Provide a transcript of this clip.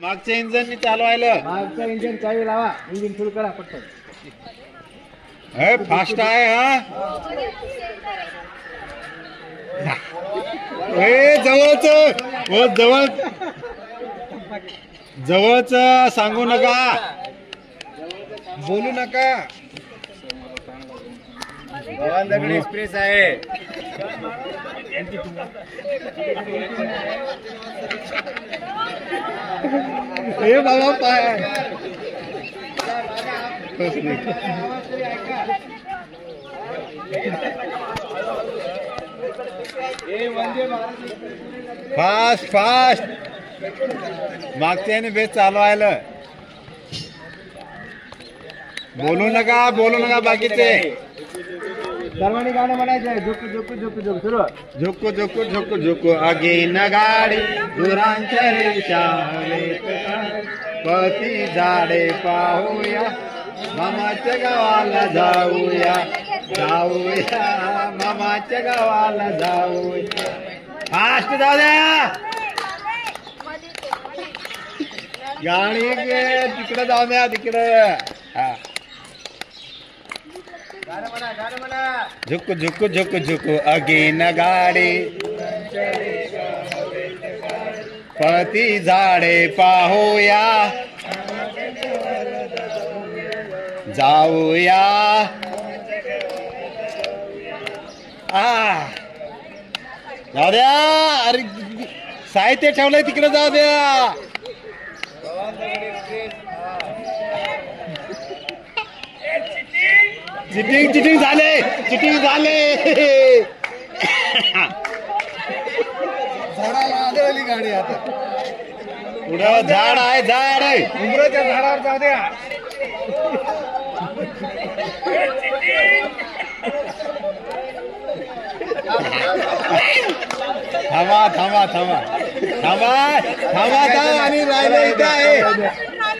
मागच्या इंजन चालवायला मागचं इंजिन चावी लावा इंजिन सुरू करा पटकन फास्ट आहे हा जवळच जवळ जवळच सांगू नका बोलू नका दगडी एक्सप्रेस आहे हे बाबा पाय फास्ट फास्ट मागच्याने बेस चालवायला बोलू नका बाकीचे सर्वांनी गाणं म्हणायचं झुकू झुकू झुकू झुकू सुरू झुकू झुकू झुकू झुकू अगेन गाडी दुरांच्या पती झाडे पाहूया मामाच्या गावाला जाऊया मामाच्या गावाला जाऊया फास्ट जाऊ द्या गाणी तिकडे जाऊ द्या तिकडे झुकू झुकू झुकू झुकू अगेन गाडी पळती झाडे पाहूया जाऊया जाऊ द्या अरे साहित्य ठेवलंय तिकडे जाऊ द्या चिटिंग झाले झाडाला गाडी आता पुढं झाड आहे उमराच्या झाडावर जाऊ द्या थांबा आणि राहिलं इथं आहे